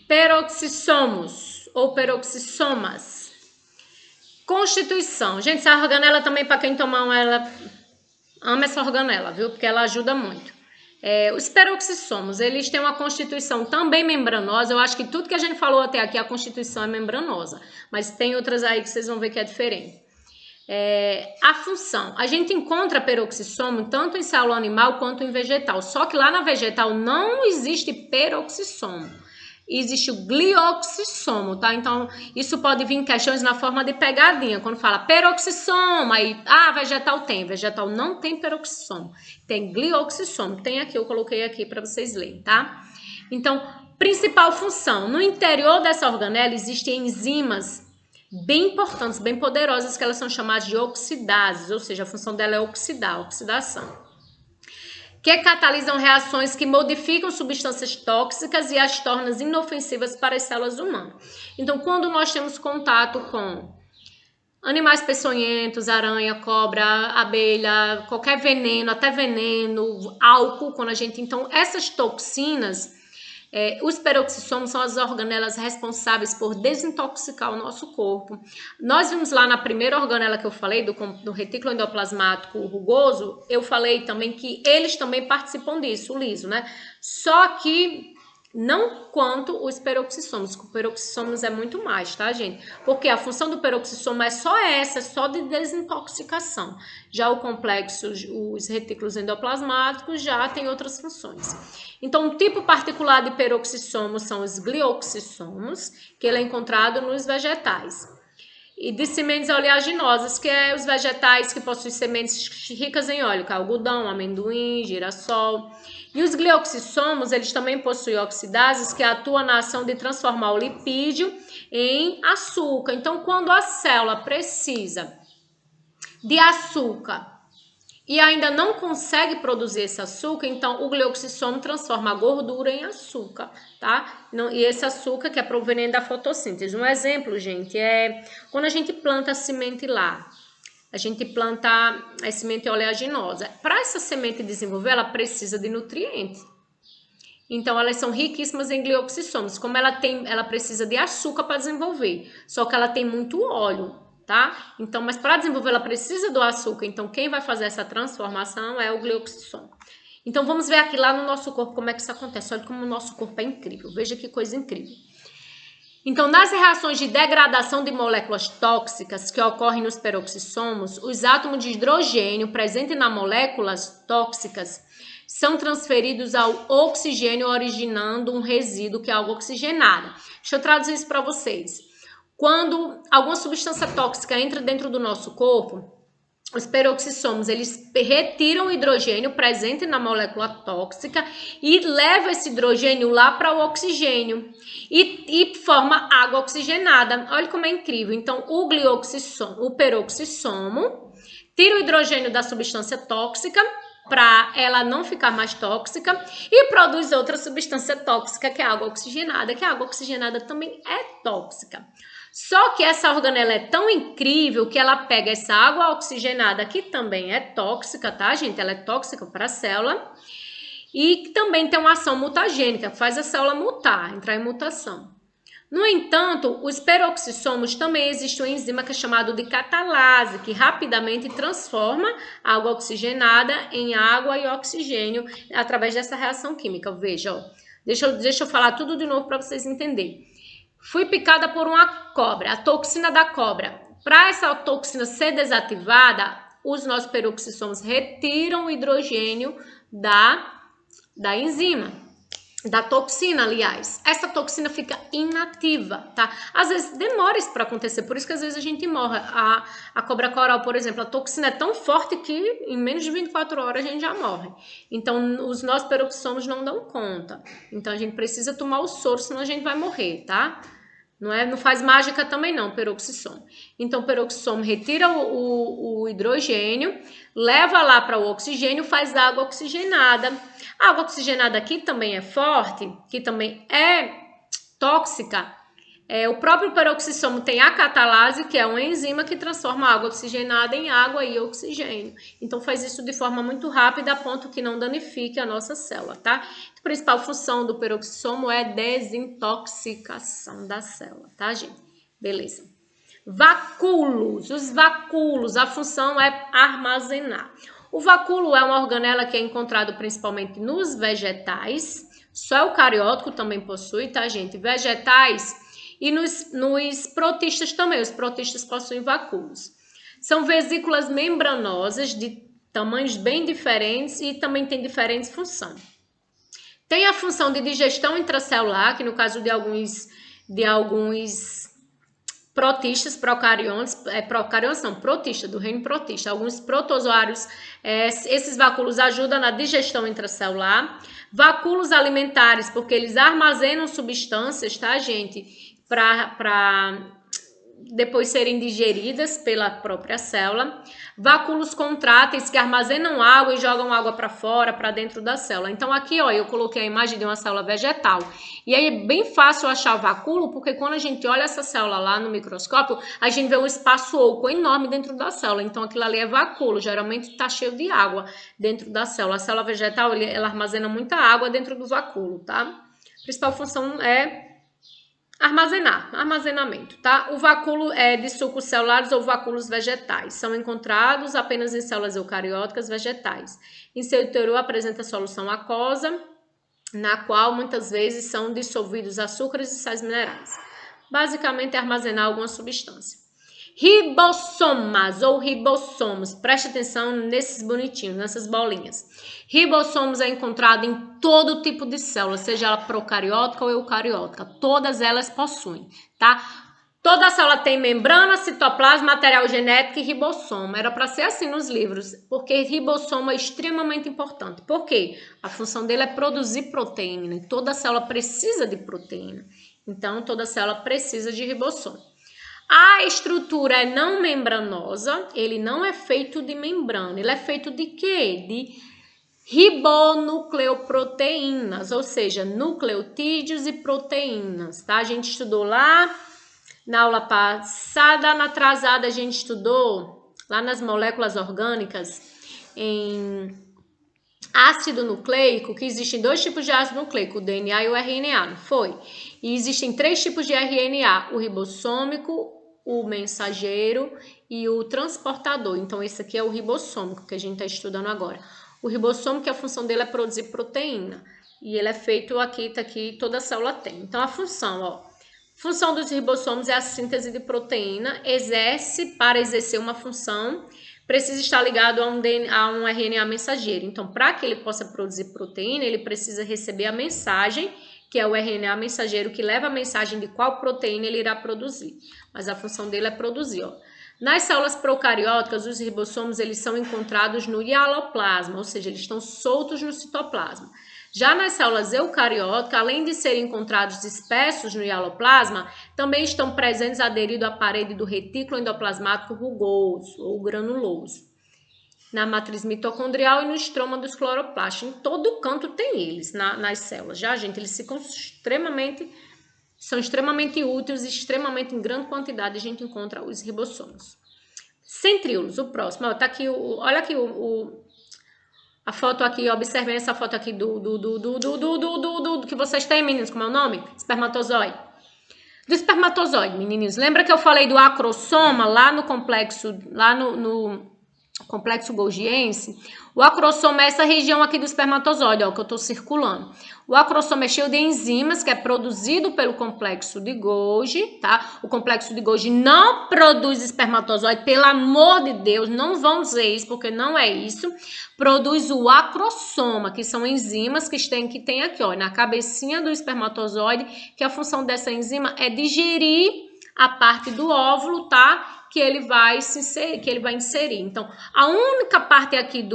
Peroxissomos ou peroxissomas. Constituição. Gente, essa organela também, para quem tomar ela, ama essa organela, viu? Porque ela ajuda muito. Os peroxissomos, eles têm uma constituição também membranosa. Eu acho que tudo que a gente falou até aqui, a constituição é membranosa. Mas tem outras aí que vocês vão ver que é diferente. A função. A gente encontra peroxissomo tanto em célula animal quanto em vegetal. Só que lá na vegetal não existe peroxissomo. Existe o glioxissomo, tá? Então, isso pode vir em questões na forma de pegadinha. Quando fala peroxissomo, aí, vegetal tem. Vegetal não tem peroxissomo. Tem glioxissomo. Tem aqui, eu coloquei aqui para vocês lerem, tá? Então, principal função. No interior dessa organela existem enzimas bem importantes, bem poderosas, que elas são chamadas de oxidases, ou seja, a função dela é oxidar, oxidação, que catalisam reações que modificam substâncias tóxicas e as tornam inofensivas para as células humanas. Então, quando nós temos contato com animais peçonhentos, aranha, cobra, abelha, qualquer veneno, até veneno, álcool, então essas toxinas, os peroxissomos são as organelas responsáveis por desintoxicar o nosso corpo. Nós vimos lá na primeira organela que eu falei, do retículo endoplasmático rugoso, eu falei também que eles também participam disso, o liso, né? Só que não quanto os peroxissomos, que o peroxissomos é muito mais, tá, gente? Porque a função do peroxissomo é só essa, só de desintoxicação. Já o complexo, os retículos endoplasmáticos, já tem outras funções. Então, um tipo particular de peroxissomos são os glioxissomos, que ele é encontrado nos vegetais. E de sementes oleaginosas, que é os vegetais que possuem sementes ricas em óleo, que é algodão, amendoim, girassol. E os glioxissomos, eles também possuem oxidases que atuam na ação de transformar o lipídio em açúcar. Então, quando a célula precisa de açúcar e ainda não consegue produzir esse açúcar, então o glioxissomo transforma a gordura em açúcar, tá? E esse açúcar que é proveniente da fotossíntese. Um exemplo, gente, é quando a gente planta a semente lá. A gente planta a semente oleaginosa. Para essa semente desenvolver, ela precisa de nutrientes. Então, elas são riquíssimas em glioxissomos. Como ela precisa de açúcar para desenvolver, só que ela tem muito óleo, tá? Então, mas para desenvolver ela precisa do açúcar. Então, quem vai fazer essa transformação é o glioxissomo. Então, vamos ver aqui lá no nosso corpo como é que isso acontece. Olha como o nosso corpo é incrível. Veja que coisa incrível. Então, nas reações de degradação de moléculas tóxicas que ocorrem nos peroxissomos, os átomos de hidrogênio presentes nas moléculas tóxicas são transferidos ao oxigênio, originando um resíduo que é algo oxigenado. Deixa eu traduzir isso para vocês. Quando alguma substância tóxica entra dentro do nosso corpo, os peroxissomos, eles retiram o hidrogênio presente na molécula tóxica e levam esse hidrogênio lá para o oxigênio e forma água oxigenada. Olha como é incrível. Então, o peroxissomo tira o hidrogênio da substância tóxica para ela não ficar mais tóxica e produz outra substância tóxica, que é a água oxigenada, que a água oxigenada também é tóxica. Só que essa organela é tão incrível que ela pega essa água oxigenada, que também é tóxica, tá, gente? Ela é tóxica para a célula e também tem uma ação mutagênica, faz a célula mutar, entrar em mutação. No entanto, os peroxissomos também existe uma enzima que é chamada de catalase, que rapidamente transforma a água oxigenada em água e oxigênio através dessa reação química. Veja, ó. Deixa eu falar tudo de novo para vocês entenderem. Fui picada por uma cobra, a toxina da cobra. Para essa toxina ser desativada, os nossos peroxissomos retiram o hidrogênio da enzima, da toxina, aliás. Essa toxina fica inativa, tá? Às vezes demora isso para acontecer, por isso que às vezes a gente morre. A cobra coral, por exemplo, a toxina é tão forte que em menos de 24 horas a gente já morre. Então, os nossos peroxissomos não dão conta. Então, a gente precisa tomar o soro, senão a gente vai morrer, tá? Não faz mágica também não, peroxissomo. Então, o peroxissomo retira o hidrogênio, leva lá para o oxigênio, faz água oxigenada. A água oxigenada aqui também é forte, que também é tóxica. O próprio peroxissomo tem a catalase, que é uma enzima que transforma a água oxigenada em água e oxigênio. Então faz isso de forma muito rápida, a ponto que não danifique a nossa célula, tá? A principal função do peroxissomo é desintoxicação da célula, tá, gente? Beleza. Vacúolos. Os vacúolos, a função é armazenar. O vacúolo é uma organela que é encontrado principalmente nos vegetais. Só o eucariótico também possui, tá, gente? Vegetais. E nos protistas também, os protistas possuem vacúolos. São vesículas membranosas de tamanhos bem diferentes e também tem diferentes funções. Tem a função de digestão intracelular, que no caso de alguns protistas, protista, do reino protista. Alguns protozoários, esses vacúolos ajudam na digestão intracelular. Vacúolos alimentares, porque eles armazenam substâncias, tá, gente? Para depois serem digeridas pela própria célula. Vacúolos contráteis, que armazenam água e jogam água para fora, para dentro da célula. Então aqui, ó, eu coloquei a imagem de uma célula vegetal. E aí é bem fácil achar o vacúolo, porque quando a gente olha essa célula lá no microscópio, a gente vê um espaço oco enorme dentro da célula. Então aquilo ali é vacúolo, geralmente está cheio de água dentro da célula. A célula vegetal, ela armazena muita água dentro do vacúolo, tá? A principal função é armazenamento, tá? O vacúolo é de sucos celulares ou vacúolos vegetais. São encontrados apenas em células eucarióticas vegetais. Em seu interior apresenta solução aquosa, na qual muitas vezes são dissolvidos açúcares e sais minerais. Basicamente é armazenar alguma substância. Ribossomas ou ribossomos, preste atenção nesses bonitinhos, nessas bolinhas. Ribossomos é encontrado em todo tipo de célula, seja ela procariótica ou eucariótica, todas elas possuem, tá? Toda célula tem membrana, citoplasma, material genético e ribossomo. Era para ser assim nos livros, porque ribossomo é extremamente importante. Por quê? A função dele é produzir proteína, e toda célula precisa de proteína. Então, toda célula precisa de ribossomo. A estrutura é não membranosa, ele não é feito de membrana, ele é feito de quê? De ribonucleoproteínas, ou seja, nucleotídeos e proteínas, tá? A gente estudou lá na aula passada, na atrasada a gente estudou lá nas moléculas orgânicas em ácido nucleico, que existem 2 tipos de ácido nucleico, o DNA e o RNA, não foi? E existem 3 tipos de RNA, o ribossômico, o mensageiro e o transportador. Então, esse aqui é o ribossômico que a gente está estudando agora. O ribossômico, a função dele é produzir proteína. E ele é feito aqui, tá aqui, toda célula tem. Então, a função, ó. Função dos ribossomos é a síntese de proteína. Para exercer uma função, precisa estar ligado a um RNA mensageiro. Então, para que ele possa produzir proteína, ele precisa receber a mensagem, que é o RNA mensageiro, que leva a mensagem de qual proteína ele irá produzir. Mas a função dele é produzir, ó. Nas células procarióticas, os ribossomos eles são encontrados no hialoplasma, ou seja, eles estão soltos no citoplasma. Já nas células eucarióticas, além de serem encontrados dispersos no hialoplasma, também estão presentes aderidos à parede do retículo endoplasmático rugoso ou granuloso, na matriz mitocondrial e no estroma dos cloroplastos. Em todo canto tem eles nas células. Já, gente, eles ficam são extremamente úteis e extremamente em grande quantidade a gente encontra os ribossomos. Centríolos, o próximo. Ó, tá aqui, olha aqui a foto aqui, observem essa foto aqui do que vocês têm, meninos, como é o nome? Espermatozoide. Do espermatozoide, menininhos. Lembra que eu falei do acrossoma lá no complexo, no complexo golgiense? O acrossoma é essa região aqui do espermatozoide, ó, que eu tô circulando. O acrossoma é cheio de enzimas, que é produzido pelo complexo de Golgi, tá? O complexo de Golgi não produz espermatozoide, pelo amor de Deus, não vão dizer isso, porque não é isso. Produz o acrossoma, que são enzimas que tem aqui, ó, na cabecinha do espermatozoide, que a função dessa enzima é digerir a parte do óvulo, tá? Que ele vai inserir. Então, a única parte aqui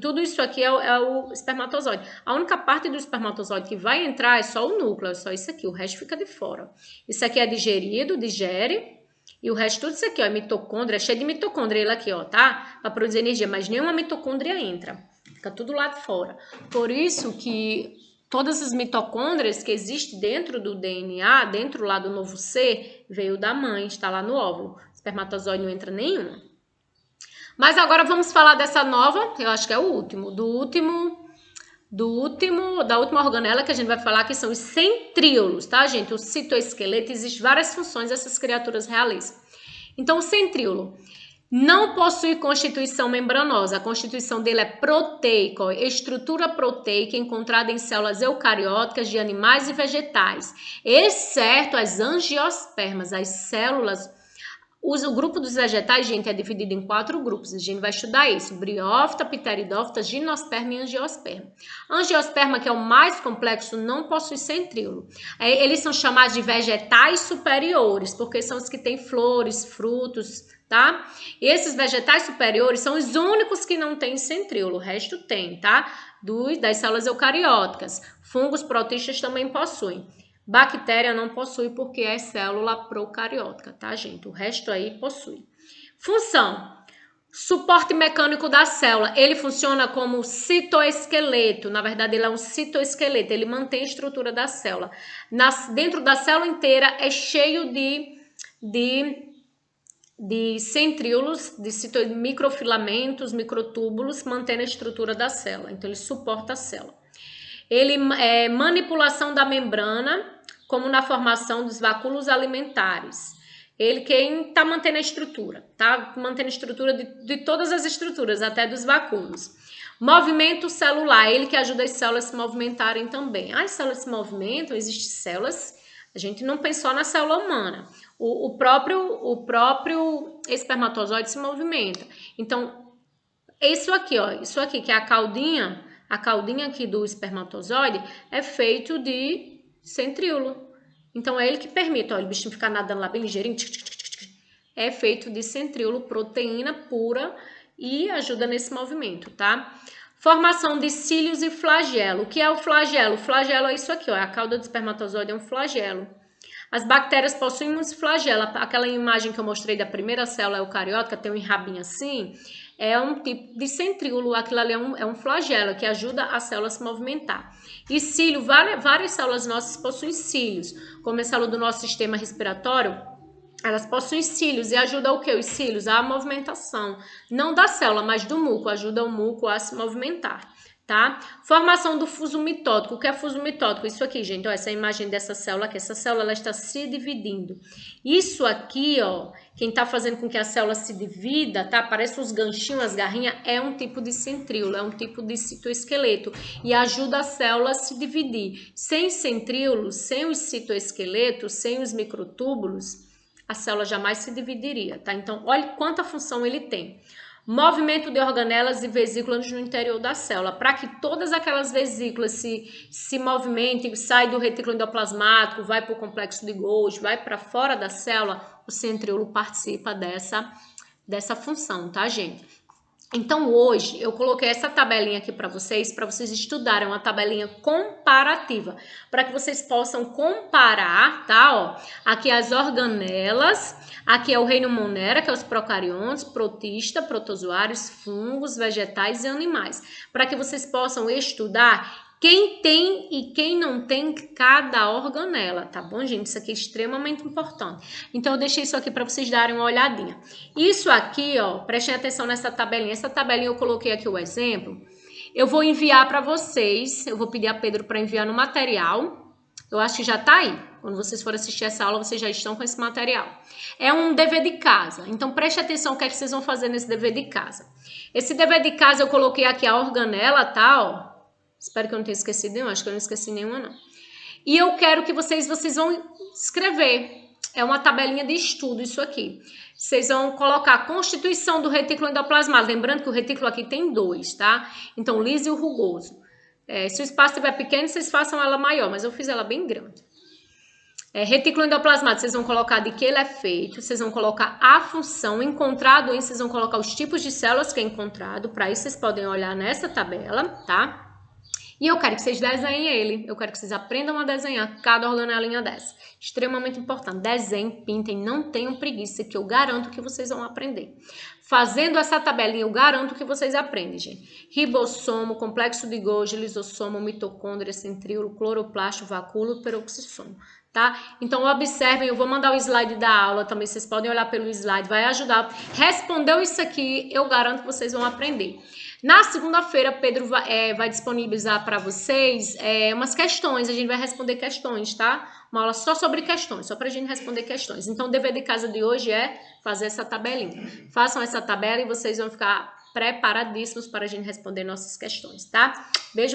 tudo isso aqui é o espermatozoide. A única parte do espermatozoide que vai entrar é só o núcleo, é só isso aqui, o resto fica de fora. Isso aqui é digerido, digere, e o resto tudo isso aqui, ó, é mitocôndria, é cheio de mitocôndria ele aqui, ó, tá? Para produzir energia, mas nenhuma mitocôndria entra. Fica tudo lá de fora. Por isso que todas as mitocôndrias que existem dentro do DNA, dentro lá do novo ser, veio da mãe, está lá no óvulo. O espermatozoide não entra nenhuma. Mas agora vamos falar dessa nova, eu acho que é o último, da última organela que a gente vai falar, que são os centríolos, tá, gente? O citoesqueleto, existem várias funções essas criaturas realizam. Então, o centríolo não possui constituição membranosa, a constituição dele é proteica, estrutura proteica encontrada em células eucarióticas de animais e vegetais, exceto as angiospermas, as células. O grupo dos vegetais, gente, é dividido em 4 grupos. A gente vai estudar isso: briófita, pteridófita, gimnosperma e angiosperma. Angiosperma, que é o mais complexo, não possui centríolo. Eles são chamados de vegetais superiores, porque são os que têm flores, frutos, tá? E esses vegetais superiores são os únicos que não têm centríolo. O resto tem, tá? Das células eucarióticas. Fungos, protistas também possuem. Bactéria não possui porque é célula procariótica, tá, gente? O resto aí possui. Função: suporte mecânico da célula. Ele funciona como citoesqueleto. Na verdade, ele é um citoesqueleto. Ele mantém a estrutura da célula. Dentro da célula inteira é cheio de centríolos, de microfilamentos, microtúbulos, mantendo a estrutura da célula. Então, ele suporta a célula. Ele é manipulação da membrana, como na formação dos vacúolos alimentares. Ele quem está mantendo a estrutura, tá? Mantendo a estrutura de todas as estruturas, até dos vacúolos. Movimento celular, ele que ajuda as células a se movimentarem também. As células se movimentam, existem células, a gente não pensou na célula humana. O próprio espermatozoide se movimenta. Então, isso aqui que é a caudinha aqui do espermatozoide é feito de centríolo. Então, é ele que permite, ó, o bichinho ficar nadando lá bem ligeirinho, é feito de centríolo, proteína pura e ajuda nesse movimento, tá? Formação de cílios e flagelo. O que é o flagelo? O flagelo é isso aqui, ó, a cauda do espermatozoide é um flagelo. As bactérias possuem muitos flagelos. Aquela imagem que eu mostrei da primeira célula eucariótica, tem um rabinho assim, é um tipo de centríolo. Aquilo ali é um flagelo que ajuda a célula a se movimentar. E cílio, várias células nossas possuem cílios. Como a célula do nosso sistema respiratório, elas possuem cílios e ajuda o que? Os cílios? A movimentação. Não da célula, mas do muco. Ajuda o muco a se movimentar. Tá? Formação do fuso mitótico. O que é fuso mitótico? Isso aqui, gente, ó, essa é a imagem dessa célula aqui. Essa célula ela está se dividindo. Isso aqui, ó, quem está fazendo com que a célula se divida, tá? Parece os ganchinhos, as garrinhas, é um tipo de centríolo, é um tipo de citoesqueleto e ajuda a célula a se dividir. Sem centríolo, sem os citoesqueletos, sem os microtúbulos, a célula jamais se dividiria, tá? Então, olha quanta função ele tem. Movimento de organelas e vesículas no interior da célula, para que todas aquelas vesículas se movimentem, sai do retículo endoplasmático, vai para o complexo de Golgi, vai para fora da célula, o centríolo participa dessa função, tá, gente? Então, hoje, eu coloquei essa tabelinha aqui para vocês estudarem, uma tabelinha comparativa, para que vocês possam comparar, tá, ó, aqui as organelas, aqui é o reino Monera, que é os procariontes, protista, protozoários, fungos, vegetais e animais, para que vocês possam estudar quem tem e quem não tem cada organela, tá bom, gente? Isso aqui é extremamente importante. Então, eu deixei isso aqui para vocês darem uma olhadinha. Isso aqui, ó, prestem atenção nessa tabelinha. Essa tabelinha eu coloquei aqui o exemplo. Eu vou enviar para vocês, eu vou pedir a Pedro para enviar no material. Eu acho que já tá aí. Quando vocês forem assistir essa aula, vocês já estão com esse material. É um dever de casa. Então, preste atenção o que é que vocês vão fazer nesse dever de casa. Esse dever de casa eu coloquei aqui a organela, tá, ó. Espero que eu não tenha esquecido nenhuma, acho que eu não esqueci nenhuma, não. E eu quero que vocês vão escrever. É uma tabelinha de estudo isso aqui. Vocês vão colocar a constituição do retículo endoplasmático. Lembrando que o retículo aqui tem 2, tá? Então, o liso e o rugoso. Se o espaço estiver pequeno, vocês façam ela maior, mas eu fiz ela bem grande. Retículo endoplasmático, vocês vão colocar de que ele é feito, vocês vão colocar a função, encontrado, vocês vão colocar os tipos de células que é encontrado. Para isso, vocês podem olhar nessa tabela, tá? E eu quero que vocês desenhem ele, eu quero que vocês aprendam a desenhar cada organelinha dessa. Extremamente importante, desenhem, pintem, não tenham preguiça, que eu garanto que vocês vão aprender. Fazendo essa tabelinha, eu garanto que vocês aprendem, gente. Ribossomo, complexo de Golgi, lisossomo, mitocôndria, centríolo, cloroplasto, vacúolo, peroxissomo, tá? Então, observem, eu vou mandar o slide da aula também, vocês podem olhar pelo slide, vai ajudar. Respondeu isso aqui, eu garanto que vocês vão aprender. Na segunda-feira, Pedro vai disponibilizar para vocês umas questões, a gente vai responder questões, tá? Uma aula só sobre questões, só para a gente responder questões. Então, o dever de casa de hoje é fazer essa tabelinha. Façam essa tabela e vocês vão ficar preparadíssimos para a gente responder nossas questões, tá? Beijo.